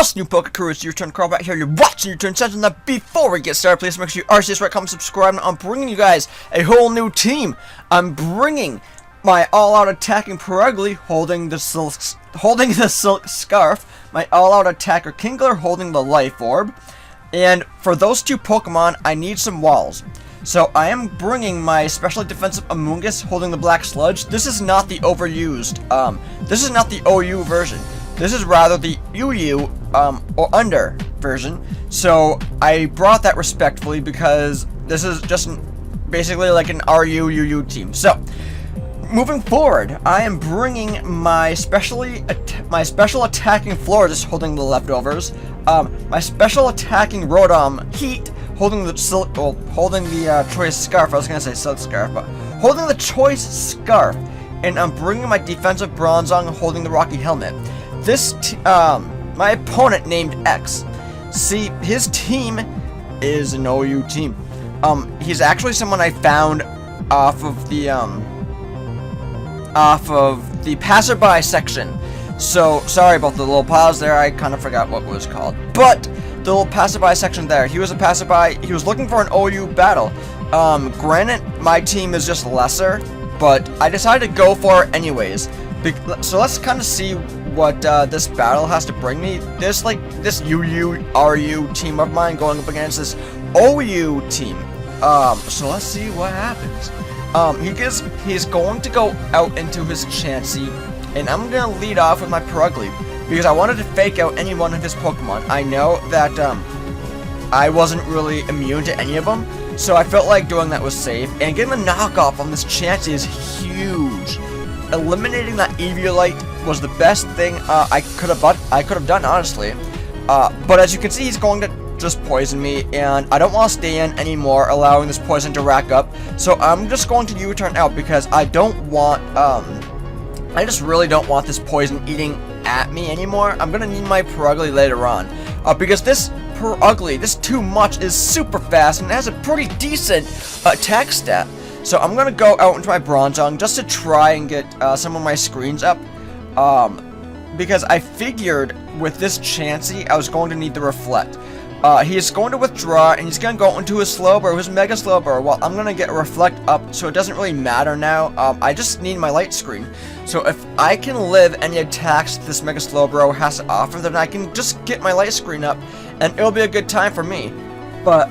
What's new, Poke Crew? It's your turn, Carl back here. You're watching your turn. Session. That before we get started, please make sure you are right, comment, subscribe. I'm bringing you guys a whole new team. I'm bringing my all-out attacking Perugly holding the silk scarf, my all-out attacker Kingler holding the life orb, and for those two Pokemon, I need some walls. So I am bringing my specially defensive Amoonguss holding the black sludge. This is not the overused. This is not the OU version. This is rather the UU or under version. So I brought that respectfully because this is just basically like an RU-UU team. So moving forward, I am bringing my special attacking Floridas holding the leftovers. My special attacking Rotom Heat holding the choice scarf. I was gonna say silk scarf, but holding the choice scarf. And I'm bringing my defensive Bronzong holding the Rocky Helmet. This my opponent named X. See, his team is an OU team. He's actually someone I found off of the passerby section. So sorry about the little pause there. I kind of forgot what it was called. But the little passerby section there. He was a passerby. He was looking for an OU battle. Granted, my team is just lesser, but I decided to go for it anyways. So let's kind of see what this battle has to bring me. This UU-RU team of mine going up against this OU team. So let's see what happens. He's going to go out into his Chansey, and I'm gonna lead off with my Perugly because I wanted to fake out any one of his Pokemon. I know that I wasn't really immune to any of them, so I felt like doing that was safe. And getting a knockoff on this Chansey is huge. Eliminating that Eviolite was the best thing I could have done, honestly. But as you can see, he's going to just poison me, and I don't want to stay in anymore, allowing this poison to rack up. So I'm just going to U-turn out because I don't want, I just really don't want this poison eating at me anymore. I'm gonna need my Perugly later on, because this Perugly, this too much, is super fast and has a pretty decent attack stat. So I'm gonna go out into my Bronzong just to try and get some of my screens up, because I figured with this Chansey I was going to need the Reflect. He is going to withdraw, and he's going to go into his Slowbro, his Mega Slowbro. Well, I'm going to get a Reflect up, so it doesn't really matter now. I just need my Light Screen. So if I can live any attacks this Mega Slowbro has to offer, then I can just get my Light Screen up, and it'll be a good time for me. But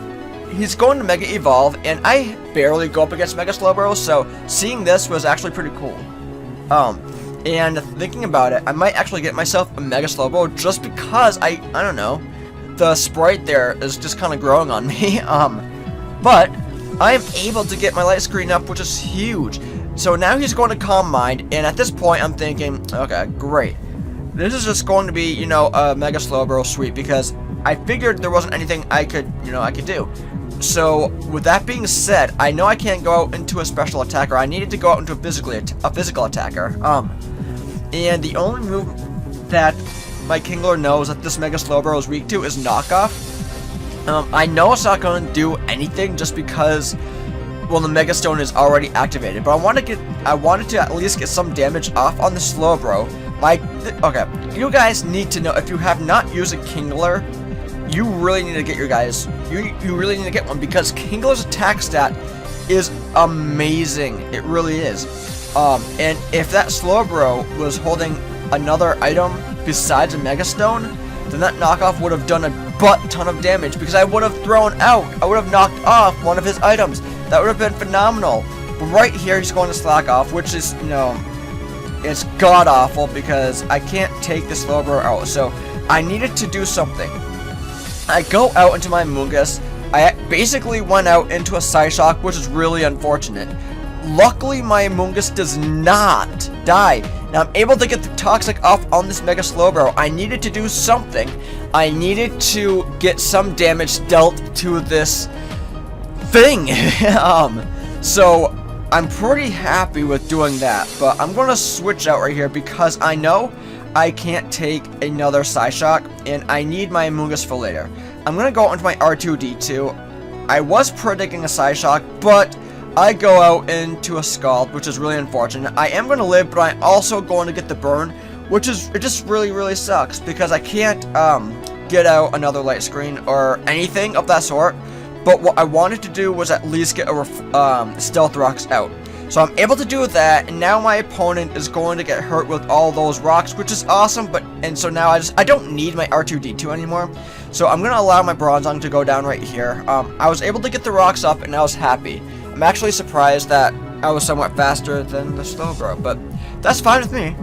he's going to Mega Evolve, and I barely go up against Mega Slowbro, so seeing this was actually pretty cool. And thinking about it, I might actually get myself a Mega Slowbro just because I don't know. The sprite there is just kind of growing on me, but I am able to get my Light Screen up, which is huge. So now he's going to Calm Mind, and at this point I'm thinking, okay, great. This is just going to be, you know, a Mega Slowbro sweep, because I figured there wasn't anything I could do. So with that being said, I know I can't go out into a special attacker. I needed to go out into a physical attacker. And the only move that my Kingler knows that this Mega Slowbro is weak to is Knockoff. I know it's not going to do anything just because, well, the Mega Stone is already activated. But I wanted to at least get some damage off on the Slowbro. Okay, you guys need to know, if you have not used a Kingler, you really need to get you really need to get one, because Kingler's attack stat is amazing. It really is. And if that Slowbro was holding another item besides a Mega Stone, then that knockoff would have done a butt-ton of damage, because I would have I would have knocked off one of his items. That would have been phenomenal. But right here, he's going to slack off, which is, you know, it's god-awful, because I can't take this Slowbro out. So I needed to do something. I go out into my Amoonguss. I basically went out into a Psyshock, which is really unfortunate. Luckily, my Amoonguss does not die. Now, I'm able to get the Toxic off on this Mega Slowbro. I needed to do something. I needed to get some damage dealt to this thing. So, I'm pretty happy with doing that. But I'm going to switch out right here because I know I can't take another Psyshock, and I need my Amoonguss for later. I'm going to go into my R2-D2. I was predicting a Psyshock, but I go out into a Scald, which is really unfortunate. I am going to live, but I'm also going to get the burn, which is, it just really, really sucks, because I can't, get out another light screen or anything of that sort. But what I wanted to do was at least get a stealth rocks out. So I'm able to do that, and now my opponent is going to get hurt with all those rocks, which is awesome. And so now I don't need my R2-D2 anymore. So I'm gonna allow my Bronzong to go down right here. I was able to get the rocks up, and I was happy. I'm actually surprised that I was somewhat faster than the Slowbro, but that's fine with me.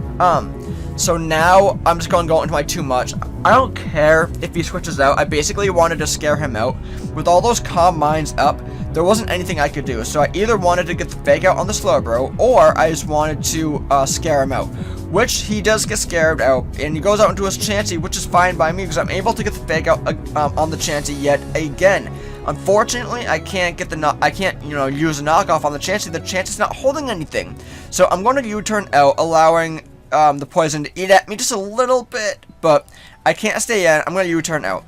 So now I'm just gonna go into my too much. I don't care if he switches out. I basically wanted to scare him out. With all those calm minds up, there wasn't anything I could do. So I either wanted to get the fake out on the Slowbro, or I just wanted to scare him out. Which he does get scared out, and he goes out into his Chansey, which is fine by me because I'm able to get the fake out on the Chansey yet again. Unfortunately, I can't get use a knockoff on the Chansey. The Chansey's not holding anything. So I'm going to U-turn out, allowing the poison to eat at me just a little bit, but I can't stay in. I'm going to U-turn out.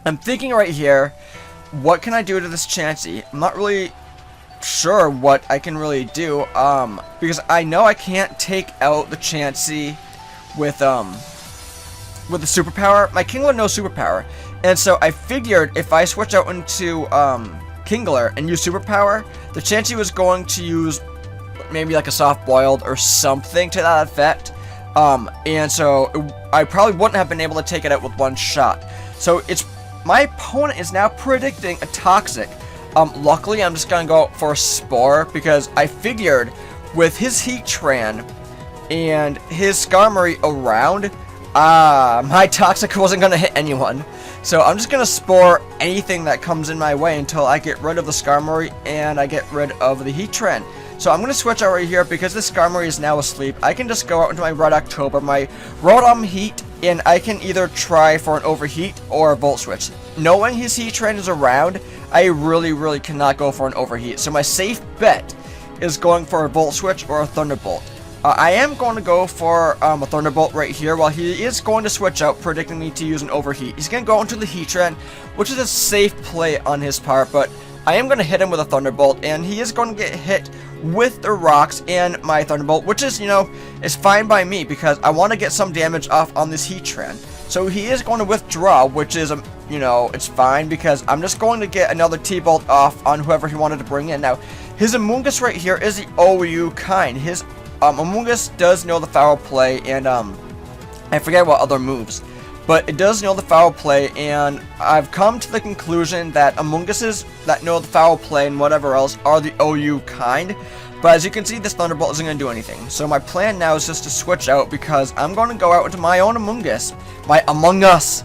I'm thinking right here, what can I do to this Chansey? I'm not really sure what I can really do, because I know I can't take out the Chansey with the superpower. My Kingler knows superpower, and so I figured if I switch out into Kingler and use superpower, the Chansey was going to use maybe like a soft boiled or something to that effect, and so I probably wouldn't have been able to take it out with one shot. So my opponent is now predicting a toxic. Luckily I'm just gonna go for a Spore because I figured with his Heatran and his Skarmory around, my toxic wasn't gonna hit anyone. So I'm just gonna Spore anything that comes in my way until I get rid of the Skarmory and I get rid of the Heatran. So I'm going to switch out right here because the Skarmory is now asleep. I can just go out into my Red October, my Rotom Heat, and I can either try for an Overheat or a Volt Switch. Knowing his Heatran is around, I really cannot go for an Overheat. So my safe bet is going for a Volt Switch or a Thunderbolt. I am going to go for a Thunderbolt right here while he is going to switch out, predicting me to use an Overheat. He's going to go into the Heatran, which is a safe play on his part, but I am going to hit him with a Thunderbolt, and he is going to get hit with the rocks and my Thunderbolt, which is, is fine by me because I want to get some damage off on this Heatran. So he is going to withdraw, which is, it's fine because I'm just going to get another T-Bolt off on whoever he wanted to bring in. Now, his Amoonguss right here is the OU kind. His Amoonguss does know the foul play, and I forget what other moves, but it does know the foul play, and I've come to the conclusion that Amoongusses that know the foul play and whatever else are the OU kind. But as you can see, this Thunderbolt isn't going to do anything. So my plan now is just to switch out because I'm going to go out into my own Amoonguss. My Among Us.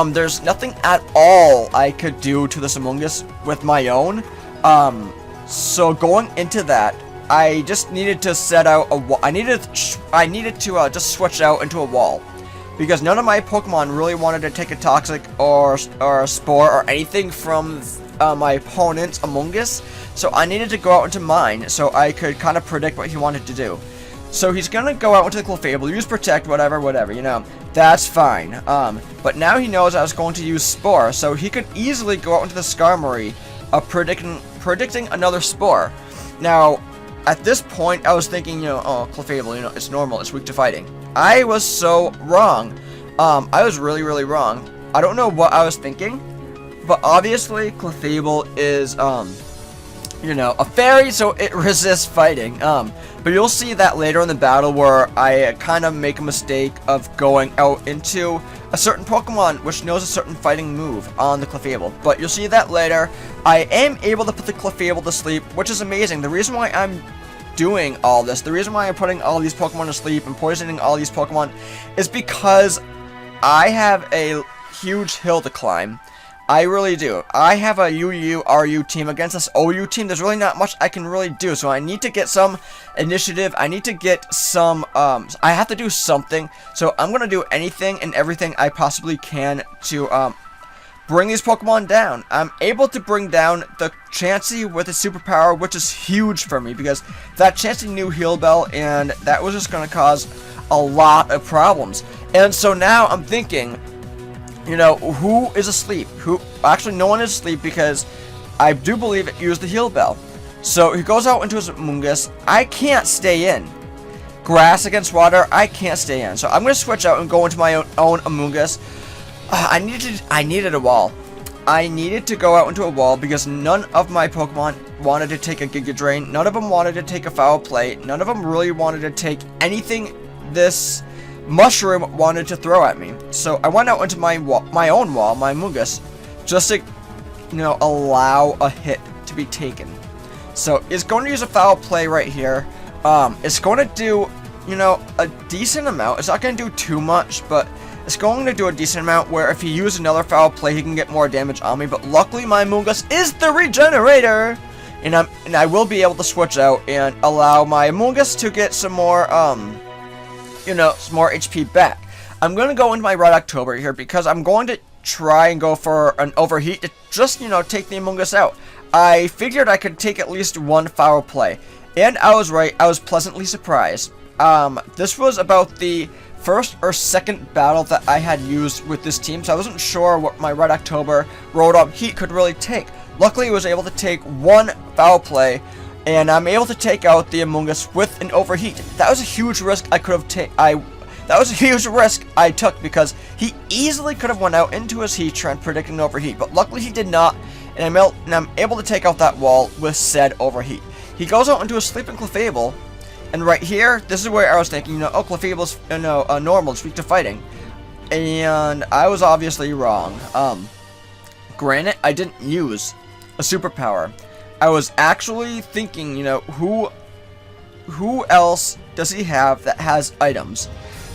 There's nothing at all I could do to this Amoonguss with my own. So going into that, I just needed to set out a wall. I needed to just switch out into a wall. Because none of my Pokemon really wanted to take a Toxic or a Spore or anything from my opponent's Amoonguss. So I needed to go out into mine so I could kind of predict what he wanted to do. So he's going to go out into the Clefable, use Protect, whatever, that's fine. But now he knows I was going to use Spore, so he could easily go out into the Skarmory, predicting another Spore. Now, at this point, I was thinking, Clefable, it's normal, it's weak to fighting. I was so wrong. I was really wrong. I don't know what I was thinking, but obviously Clefable is, a fairy, so it resists fighting. But you'll see that later in the battle where I kind of make a mistake of going out into a certain Pokemon which knows a certain fighting move on the Clefable. But you'll see that later. I am able to put the Clefable to sleep, which is amazing. The reason why I'm doing all this, the reason why I'm putting all these Pokemon to sleep and poisoning all these Pokemon is because I have a huge hill to climb. I really do. I have a UU-RU team against this OU team. There's really not much I can really do, so I need to get some initiative. I need to get some, I have to do something, so I'm going to do anything and everything I possibly can to, bring these Pokemon down. I'm able to bring down the Chansey with a superpower, which is huge for me, because that Chansey knew Heal Bell, and that was just going to cause a lot of problems. And so now I'm thinking, who is asleep? Actually, no one is asleep because I do believe it used the Heal Bell. So he goes out into his Amoonguss. I can't stay in. Grass against water, I can't stay in. So I'm going to switch out and go into my own Amoonguss. I needed a wall. I needed to go out into a wall because none of my Pokemon wanted to take a Giga Drain. None of them wanted to take a Foul Play. None of them really wanted to take anything this Mushroom wanted to throw at me. So I went out into my own wall, my Mungus, just to, allow a hit to be taken. So it's going to use a Foul Play right here. It's going to do, a decent amount. It's not going to do too much, but it's going to do a decent amount where if he uses another Foul Play, he can get more damage on me. But luckily, my Mungus is the Regenerator, and I will be able to switch out and allow my Mungus to get some more, some more HP back. I'm going to go into my Red October here because I'm going to try and go for an Overheat to just, take the Amoonguss out. I figured I could take at least one Foul Play, and I was right. I was pleasantly surprised. This was about the first or second battle that I had used with this team, so I wasn't sure what my Red October Rotom Heat could really take. Luckily, I was able to take one Foul Play, and I'm able to take out the Amoonguss with an Overheat. That was a huge risk I could have taken. That was a huge risk I took because he easily could have went out into his Heatran predicting Overheat, but luckily he did not, and I'm able to take out that wall with said Overheat. He goes out into a Sleeping Clefable, and right here, this is where I was thinking, Clefable's, normal, it's weak to fighting, and I was obviously wrong. Granted, I didn't use a superpower. I was actually thinking, who else does he have that has items?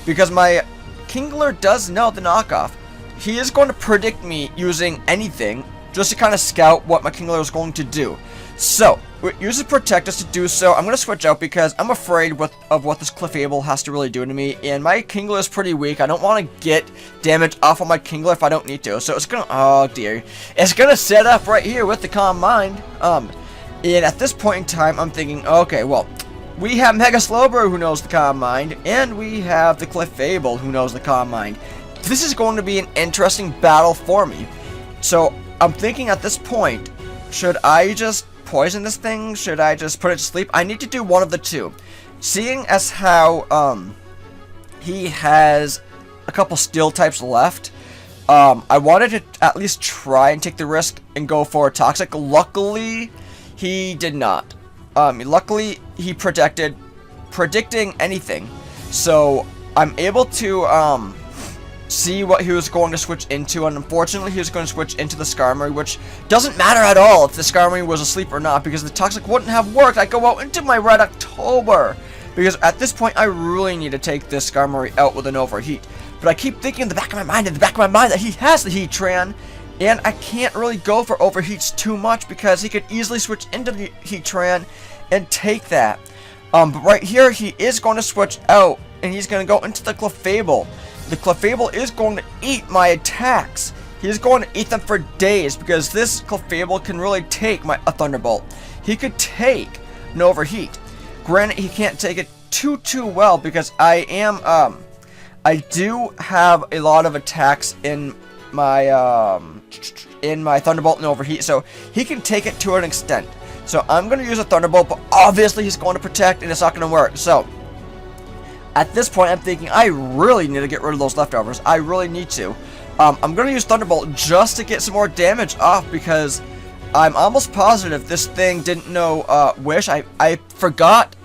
Because my Kingler does know the knockoff. He is going to predict me using anything just to kind of scout what my Kingler is going to do. So, it uses Protect us to do so. I'm going to switch out because I'm afraid of what this Clefable has to really do to me. And my Kingler is pretty weak. I don't want to get damage off on my Kingler if I don't need to. So it's going to, oh dear. It's going to set up right here with the Calm Mind. And at this point in time, I'm thinking, okay, well, we have Mega Slowbro who knows the Calm Mind, and we have the Clefable who knows the Calm Mind. This is going to be an interesting battle for me. So I'm thinking at this point, should I just poison this thing? Should I just put it to sleep? I need to do one of the two. Seeing as how he has a couple Steel types left, I wanted to at least try and take the risk and go for a Toxic. Luckily, he did not. Luckily, he predicting anything. So, I'm able to, see what he was going to switch into, and unfortunately, he was going to switch into the Skarmory, which doesn't matter at all if the Skarmory was asleep or not, because the Toxic wouldn't have worked. I go out into my Red October, because at this point, I really need to take this Skarmory out with an Overheat. But I keep thinking in the back of my mind, that he has the Heatran, and I can't really go for Overheats too much because he could easily switch into the Heatran and take that. But right here, he is going to switch out, and he's going to go into the Clefable. The Clefable is going to eat my attacks. He's going to eat them for days because this Clefable can really take a Thunderbolt. He could take an Overheat. Granted, he can't take it too well because I do have a lot of attacks in my Thunderbolt and Overheat, so he can take it to an extent. So I'm going to use a Thunderbolt, but obviously he's going to Protect, and it's not going to work. So at this point, I'm thinking I really need to get rid of those leftovers. I really need to. I'm going to use Thunderbolt just to get some more damage off because I'm almost positive this thing didn't know Wish. I forgot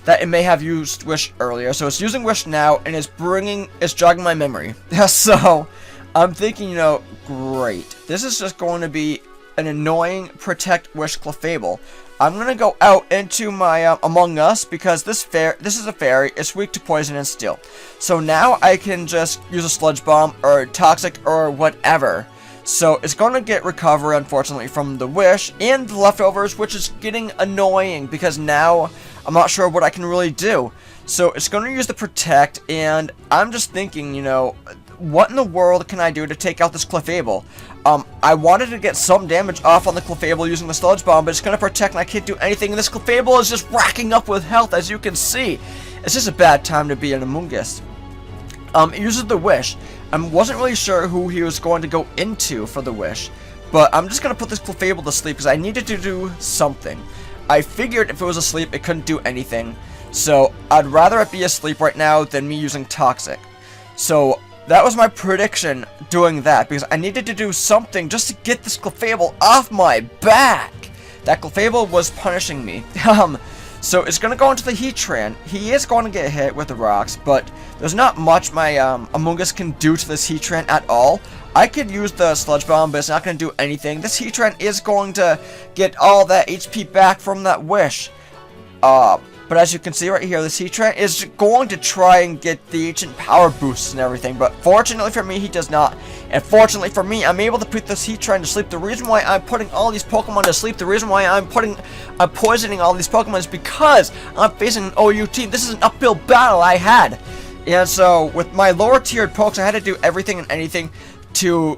that it may have used Wish earlier, so it's using Wish now, and it's jogging my memory. So I'm thinking, great. This is just going to be an annoying Protect Wish Clefable. I'm going to go out into my Among Us because this is a fairy. It's weak to poison and steel. So now I can just use a Sludge Bomb or Toxic or whatever. So it's going to get recovery, unfortunately, from the Wish and the leftovers, which is getting annoying because now I'm not sure what I can really do. So it's going to use the Protect, and I'm just thinking, what in the world can I do to take out this Clefable? I wanted to get some damage off on the Clefable using the Sludge Bomb, but it's going to Protect and I can't do anything. And this Clefable is just racking up with health, as you can see. It's just a bad time to be an Amoonguss. It uses the Wish. I wasn't really sure who he was going to go into for the Wish, but I'm just going to put this Clefable to sleep because I needed to do something. I figured if it was asleep, it couldn't do anything. So I'd rather it be asleep right now than me using Toxic. So that was my prediction doing that, because I needed to do something just to get this Clefable off my back. That Clefable was punishing me. So it's going to go into the Heatran. He is going to get hit with the rocks, but there's not much my Among Us can do to this Heatran at all. I could use the Sludge Bomb, but it's not going to do anything. This Heatran is going to get all that HP back from that Wish. But as you can see right here, this Heatran is going to try and get the ancient power boosts and everything, but fortunately for me, he does not. And fortunately for me, I'm able to put this Heatran to sleep. The reason why I'm putting all these Pokemon to sleep, the reason why I'm poisoning all these Pokemon is because I'm facing an OU team. This is an uphill battle I had. And so, with my lower tiered pokes, I had to do everything and anything to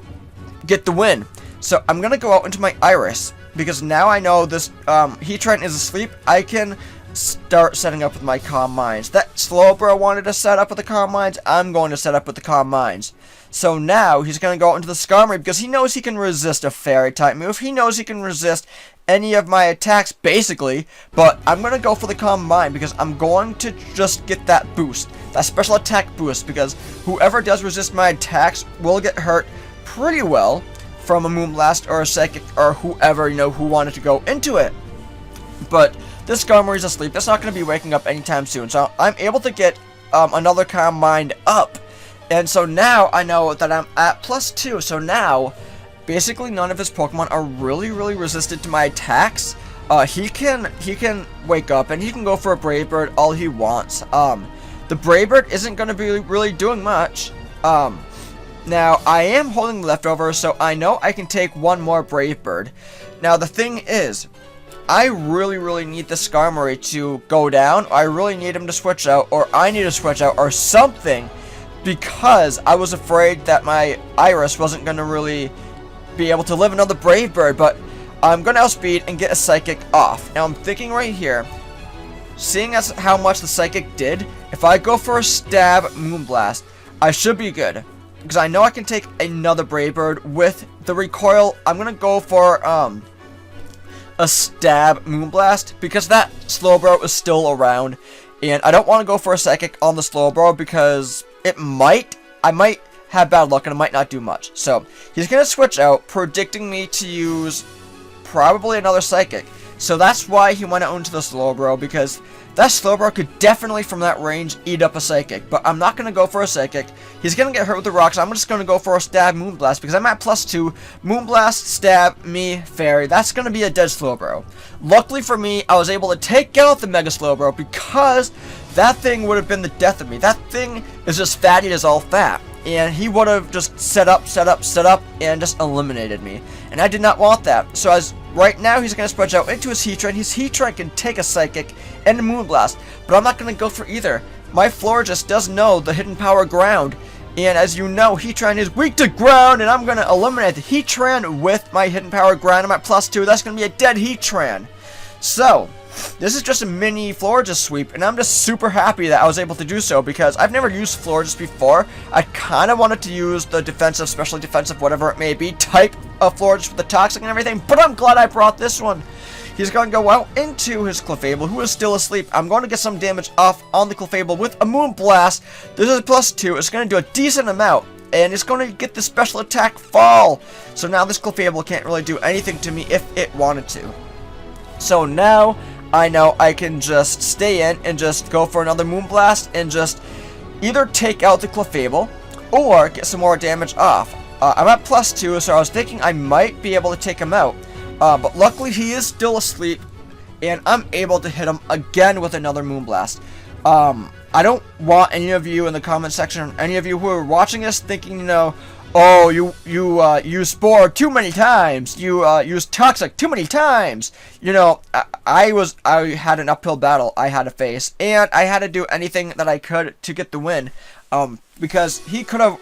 get the win. So, I'm going to go out into my Iris, because now I know this Heatran is asleep. I can start setting up with my Calm Minds. That Slowbro wanted to set up with the Calm Minds, I'm going to set up with the Calm Minds. So now he's going to go out into the Skarmory because he knows he can resist a Fairy type move. He knows he can resist any of my attacks basically, but I'm going to go for the Calm Mind because I'm going to just get that boost, that special attack boost, because whoever does resist my attacks will get hurt pretty well from a Moonblast or a Psychic or whoever, you know, who wanted to go into it. But this Skarmory is asleep. It's not going to be waking up anytime soon. So I'm able to get another Calm Mind up. And so now I know that I'm at +2. So now, basically none of his Pokemon are really resistant to my attacks. He can wake up and he can go for a Brave Bird all he wants. The Brave Bird isn't going to be really doing much. Now, I am holding leftovers, so I know I can take one more Brave Bird. Now, the thing is, I really need the Skarmory to go down. I really need him to switch out, or I need to switch out, or something, because I was afraid that my Iris wasn't going to really be able to live another Brave Bird, but I'm going to outspeed and get a Psychic off. Now, I'm thinking right here, seeing as how much the Psychic did, if I go for a Stab Moonblast, I should be good, because I know I can take another Brave Bird with the recoil. I'm going to go for, a Stab Moonblast because that Slowbro is still around, and I don't want to go for a Psychic on the Slowbro because I might have bad luck and it might not do much. So he's gonna switch out, predicting me to use probably another Psychic. So that's why he went out into the Slowbro, because that Slowbro could definitely from that range eat up a Psychic. But I'm not going to go for a Psychic. He's going to get hurt with the rocks. I'm just going to go for a Stab Moonblast because I'm at +2. Moonblast, Stab, me, Fairy. That's going to be a dead Slowbro. Luckily for me, I was able to take out the Mega Slowbro because that thing would have been the death of me. That thing is just fatty as all fat. And he would have just set up, and just eliminated me. And I did not want that. So right now, he's going to spread out into his Heatran. His Heatran can take a Psychic and a Moonblast. But I'm not going to go for either. My Florges does know the hidden power ground. And as you know, Heatran is weak to ground. And I'm going to eliminate the Heatran with my hidden power ground. I'm at +2. That's going to be a dead Heatran. So this is just a mini Florges sweep, and I'm just super happy that I was able to do so because I've never used Florges before. I kind of wanted to use the defensive, specially defensive, whatever it may be, type of Florges with the Toxic and everything, but I'm glad I brought this one. He's going to go out into his Clefable, who is still asleep. I'm going to get some damage off on the Clefable with a Moonblast. This is +2. It's going to do a decent amount, and it's going to get the special attack fall. So now this Clefable can't really do anything to me if it wanted to. So now I know I can just stay in and just go for another Moonblast and just either take out the Clefable or get some more damage off. I'm at +2, so I was thinking I might be able to take him out. But luckily he is still asleep, and I'm able to hit him again with another Moonblast. I don't want any of you in the comment section, any of you who are watching this thinking, you know, oh, you used Spore too many times. You used Toxic too many times. You know, I had an uphill battle I had to face, and I had to do anything that I could to get the win. Because he could have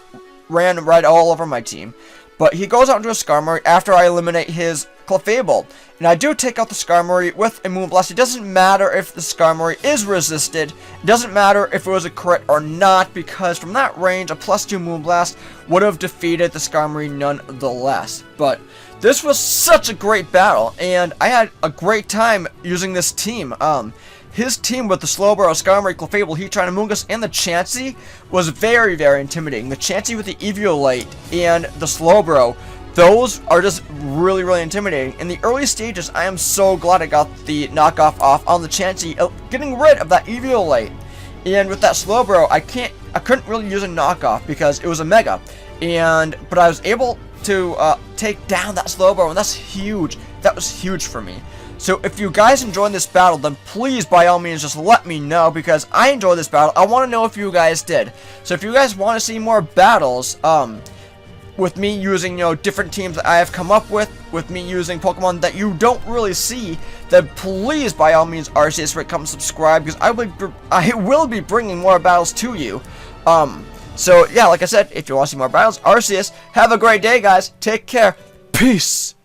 ran right all over my team. But he goes out into a Skarmory after I eliminate his Clefable. And I do take out the Skarmory with a Moonblast. It doesn't matter if the Skarmory is resisted. It doesn't matter if it was a crit or not, because from that range, a +2 Moonblast would have defeated the Skarmory nonetheless. But this was such a great battle, and I had a great time using this team. his team with the Slowbro, Skarmory, Clefable, Heatran, Amoonguss, and the Chansey was very, very intimidating. The Chansey with the Eviolite and the Slowbro, those are just really, really intimidating. In the early stages, I am so glad I got the knockoff off on the Chansey, getting rid of that Eviolite. And with that Slowbro, I couldn't really use a knockoff because it was a Mega. But I was able to take down that Slowbro, and that's huge. That was huge for me. So if you guys enjoyed this battle, then please, by all means, just let me know, because I enjoyed this battle. I want to know if you guys did. So if you guys want to see more battles, with me using, different teams that I have come up with me using Pokemon that you don't really see, then please, by all means, RCS, rate, comment, subscribe, because I will be bringing more battles to you. So yeah, like I said, if you want to see more battles, RCS, have a great day, guys. Take care. Peace.